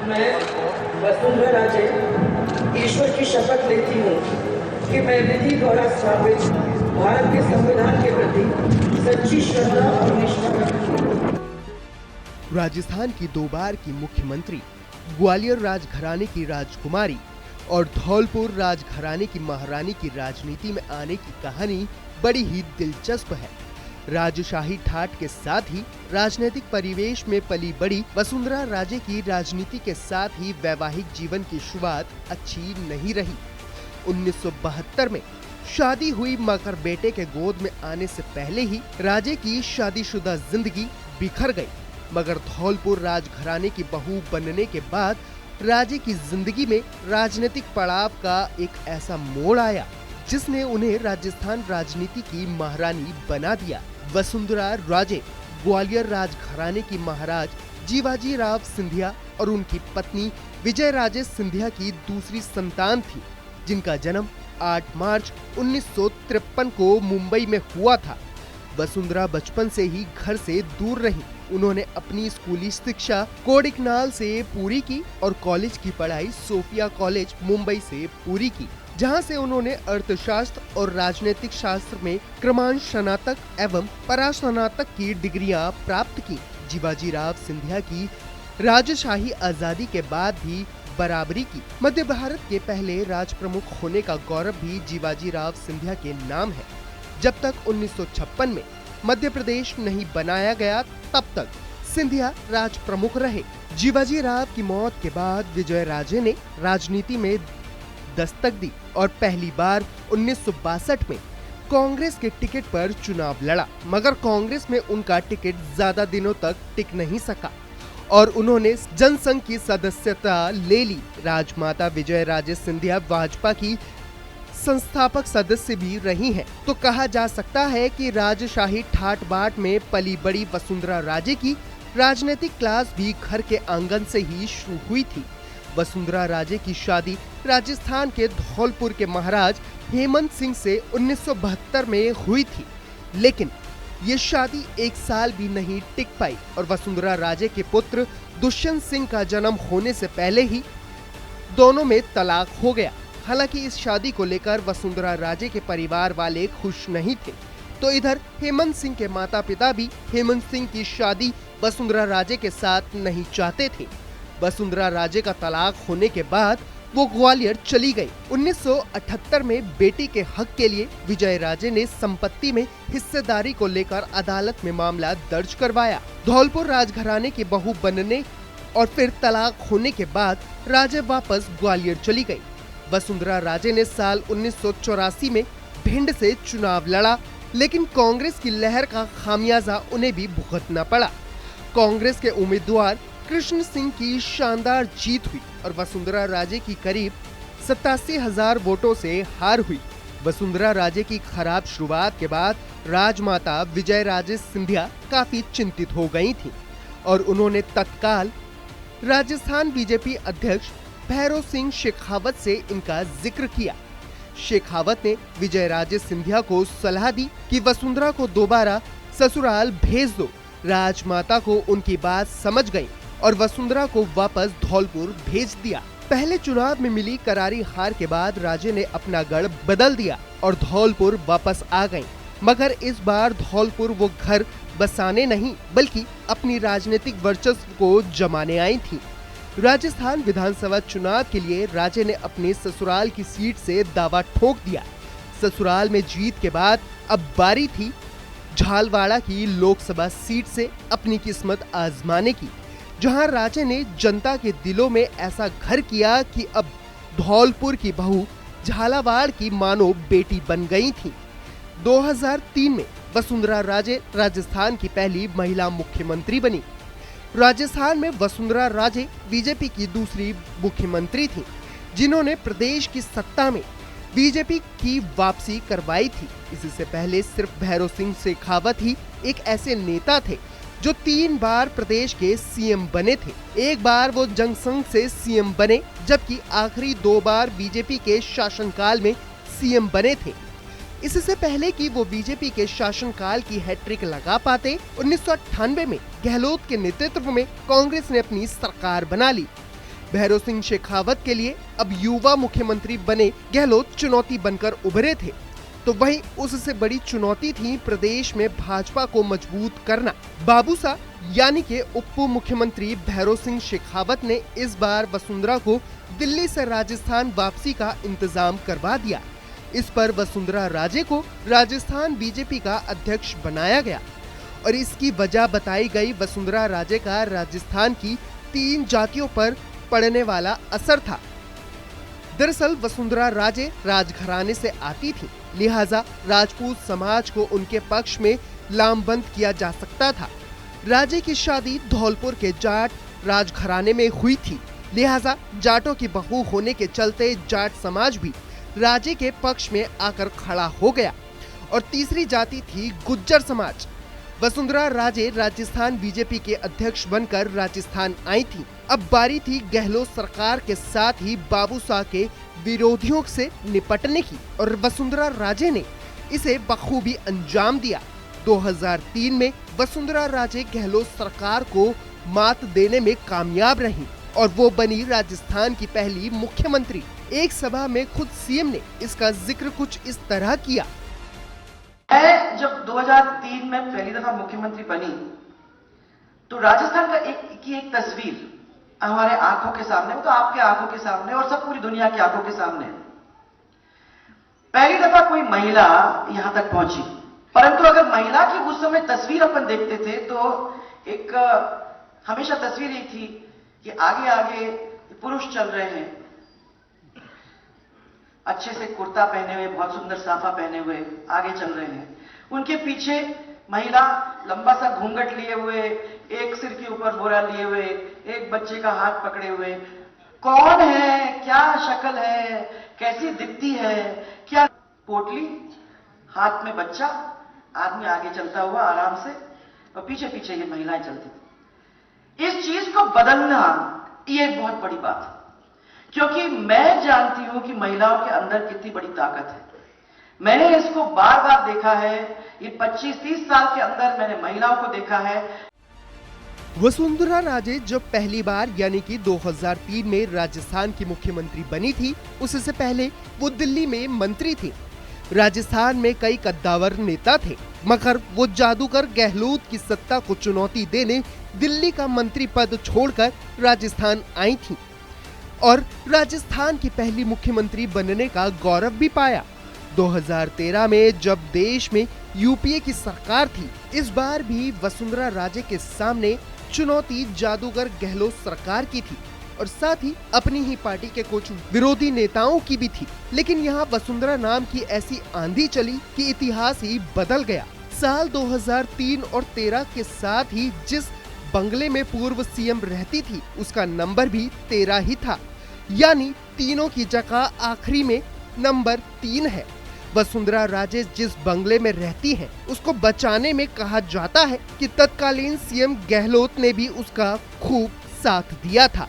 मैं वसुंधरा राजे ईश्वर की शपथ लेती हूँ कि मैं विधि द्वारा स्थापित भारत के संविधान के प्रति सच्ची श्रद्धा और निष्ठा रखूंगी। राजस्थान की 2 बार की मुख्यमंत्री, ग्वालियर राजघराने की राजकुमारी और धौलपुर राजघराने की महारानी की राजनीति में आने की कहानी बड़ी ही दिलचस्प है। राजशाही ठाट के साथ ही राजनीतिक परिवेश में पली बड़ी वसुंधरा राजे की राजनीति के साथ ही वैवाहिक जीवन की शुरुआत अच्छी नहीं रही। 1972 में शादी हुई मगर बेटे के गोद में आने से पहले ही राजे की शादीशुदा जिंदगी बिखर गई। मगर धौलपुर राजघराने की बहू बनने के बाद राजे की जिंदगी में राजनीतिक पड़ाव का एक ऐसा मोड़ आया जिसने उन्हें राजस्थान राजनीति की महारानी बना दिया। वसुंधरा राजे ग्वालियर राजघराने की महाराज जीवाजी राव सिंधिया और उनकी पत्नी विजय राजे सिंधिया की दूसरी संतान थी, जिनका जन्म 8 मार्च 1953 को मुंबई में हुआ था। वसुंधरा बचपन से ही घर से दूर रही। उन्होंने अपनी स्कूली शिक्षा कोडिकनाल से पूरी की और कॉलेज की पढ़ाई सोफिया कॉलेज मुंबई से पूरी की, जहां से उन्होंने अर्थशास्त्र और राजनीतिक शास्त्र में क्रमांश स्नातक एवं परास्नातक की डिग्रियां प्राप्त की। जीवाजी राव सिंधिया की राजशाही आजादी के बाद भी बराबरी की। मध्य भारत के पहले राज प्रमुख होने का गौरव भी जीवाजी राव सिंधिया के नाम है। जब तक 1956 में मध्य प्रदेश नहीं बनाया गया तब तक सिंधिया राज प्रमुख रहे। जीवाजी राव की मौत के बाद विजय राजे ने राजनीति में दस्तक दी और पहली बार 1962 में कांग्रेस के टिकट पर चुनाव लड़ा, मगर कांग्रेस में उनका टिकट ज्यादा दिनों तक टिक नहीं सका और उन्होंने जनसंघ की सदस्यता ले ली। राजमाता विजय राजे सिंधिया भाजपा की संस्थापक सदस्य भी रही हैं। तो कहा जा सकता है कि राजशाही ठाट बाट में पली बड़ी वसुंधरा राजे की राजनीतिक क्लास भी घर के आंगन से ही शुरू हुई थी। वसुंधरा राजे की शादी राजस्थान के धौलपुर के महाराज हेमंत सिंह से 1972 में हुई थी, लेकिन ये शादी 1 साल भी नहीं टिक पाई और वसुंधरा राजे के पुत्र दुष्यंत सिंह का जन्म होने से पहले ही दोनों में तलाक हो गया। हालांकि इस शादी को लेकर वसुंधरा राजे के परिवार वाले खुश नहीं थे, तो इधर हेमंत सिंह के माता पिता भी हेमंत सिंह की शादी वसुंधरा राजे के साथ नहीं चाहते थे। वसुंधरा राजे का तलाक होने के बाद वो ग्वालियर चली गई। 1978 में बेटी के हक के लिए विजय राजे ने संपत्ति में हिस्सेदारी को लेकर अदालत में मामला दर्ज करवाया। धौलपुर राजघराने की बहू बनने और फिर तलाक होने के बाद राजे वापस ग्वालियर चली गई। वसुंधरा राजे ने साल 1984 में भिंड से चुनाव लड़ा, लेकिन कांग्रेस की लहर का खामियाजा उन्हें भी भुगतना पड़ा। कांग्रेस के उम्मीदवार कृष्ण सिंह की शानदार जीत हुई और वसुंधरा राजे की करीब 87,000 वोटों से हार हुई। वसुंधरा राजे की खराब शुरुआत के बाद राजमाता विजय राजे सिंधिया काफी चिंतित हो गई थीं और उन्होंने तत्काल राजस्थान बीजेपी अध्यक्ष भैरव सिंह शेखावत से इनका जिक्र किया। शेखावत ने विजय राजे सिंधिया को सलाह दी कि वसुंधरा को दोबारा ससुराल भेज दो। राजमाता को उनकी बात समझ गई और वसुंधरा को वापस धौलपुर भेज दिया। पहले चुनाव में मिली करारी हार के बाद राजे ने अपना गढ़ बदल दिया और धौलपुर वापस आ गईं। मगर इस बार धौलपुर वो घर बसाने नहीं बल्कि अपनी राजनीतिक वर्चस्व को जमाने आई थी। राजस्थान विधानसभा चुनाव के लिए राजे ने अपने ससुराल की सीट से दावा ठोक दिया। ससुराल में जीत के बाद अब बारी थी झालवाड़ा की लोकसभा सीट से अपनी किस्मत आजमाने की, जहां राजे ने जनता के दिलों में ऐसा घर किया कि अब धौलपुर की बहू झालावाड़ की मानो बेटी बन गई थी। 2003 में वसुंधरा राजे राजस्थान की पहली महिला मुख्यमंत्री बनी। राजस्थान में वसुंधरा राजे बीजेपी की दूसरी मुख्यमंत्री थी, जिन्होंने प्रदेश की सत्ता में बीजेपी की वापसी करवाई थी। इससे पहले सिर्फ भैरव सिंह शेखावत ही एक ऐसे नेता थे जो 3 बार प्रदेश के सीएम बने थे। एक बार वो जनसंघ से सीएम बने, जबकि आखिरी 2 बार बीजेपी के शासनकाल में सीएम बने थे। इससे पहले कि वो बीजेपी के शासनकाल की हैट्रिक लगा पाते, 1998 में गहलोत के नेतृत्व में कांग्रेस ने अपनी सरकार बना ली। भैरों सिंह शेखावत के लिए अब युवा मुख्यमंत्री बने गहलोत चुनौती बनकर उभरे थे, तो वहीं उससे बड़ी चुनौती थी प्रदेश में भाजपा को मजबूत करना। बाबूसा यानी के उप मुख्यमंत्री भैरों सिंह शेखावत ने इस बार वसुंधरा को दिल्ली से राजस्थान वापसी का इंतजाम करवा दिया। इस पर वसुंधरा राजे को राजस्थान बीजेपी का अध्यक्ष बनाया गया और इसकी वजह बताई गई वसुंधरा राजे का राजस्थान की 3 जातियों पर पड़ने वाला असर था। दरअसल वसुंधरा राजे राजघराने से आती थी, लिहाजा राजपूत समाज को उनके पक्ष में लामबंद किया जा सकता था। राजे की शादी धौलपुर के जाट राजघराने में हुई थी, लिहाजा जाटों की बहू होने के चलते जाट समाज भी राजे के पक्ष में आकर खड़ा हो गया। और तीसरी जाति थी गुज्जर समाज। वसुंधरा राजे राजस्थान बीजेपी के अध्यक्ष बनकर राजस्थान आई थी। अब बारी थी गहलोत सरकार के साथ ही बाबूसा के विरोधियों से निपटने की और वसुंधरा राजे ने इसे बखूबी अंजाम दिया। 2003 में वसुंधरा राजे गहलोत सरकार को मात देने में कामयाब रही और वो बनी राजस्थान की पहली मुख्यमंत्री। एक सभा में खुद सीएम ने इसका जिक्र कुछ इस तरह किया। मैं जब 2003 में पहली दफा मुख्यमंत्री बनी तो राजस्थान का एक तस्वीर हमारे आंखों के सामने, वो तो आपके आंखों के सामने और सब पूरी दुनिया की आंखों के सामने। पहली दफा कोई महिला यहां तक पहुंची, परंतु अगर महिला की उस समय तस्वीर अपन देखते थे तो एक हमेशा तस्वीर यही थी कि आगे आगे पुरुष चल रहे हैं, अच्छे से कुर्ता पहने हुए, बहुत सुंदर साफा पहने हुए आगे चल रहे हैं। उनके पीछे महिला लंबा सा घूंघट लिए हुए, एक सिर के ऊपर बोरा लिए हुए, एक बच्चे का हाथ पकड़े हुए। कौन है, क्या शक्ल है, कैसी दिखती है, क्या पोटली, हाथ में बच्चा, आदमी आगे चलता हुआ आराम से और पीछे पीछे ये महिलाएं चलती थी। इस चीज को बदलना ये एक बहुत बड़ी बात है, क्योंकि मैं जानती हूं कि महिलाओं के अंदर कितनी बड़ी ताकत है। मैंने इसको बार बार देखा है, ये 25-30 साल के अंदर मैंने महिलाओं को देखा है। वसुंधरा राजे जब पहली बार यानी कि 2003 में राजस्थान की मुख्यमंत्री बनी थी, उससे पहले वो दिल्ली में मंत्री थी। राजस्थान में कई कद्दावर नेता थे, मगर वो जादूगर गहलोत की सत्ता को चुनौती देने दिल्ली का मंत्री पद छोड़कर राजस्थान आई थी और राजस्थान की पहली मुख्यमंत्री बनने का गौरव भी पाया। 2013 में जब देश में यूपीए की सरकार थी, इस बार भी वसुंधरा राजे के सामने चुनौती जादूगर गहलोत सरकार की थी और साथ ही अपनी ही पार्टी के कुछ विरोधी नेताओं की भी थी। लेकिन यहाँ वसुंधरा नाम की ऐसी आंधी चली कि इतिहास ही बदल गया। साल 2003 और 13 के साथ ही जिस बंगले में पूर्व सीएम रहती थी, उसका नंबर भी 13 ही था, यानी तीनों की जगह आखिरी में नंबर 3 है। वसुंधरा राजे जिस बंगले में रहती हैं, उसको बचाने में कहा जाता है कि तत्कालीन सीएम गहलोत ने भी उसका खूब साथ दिया था।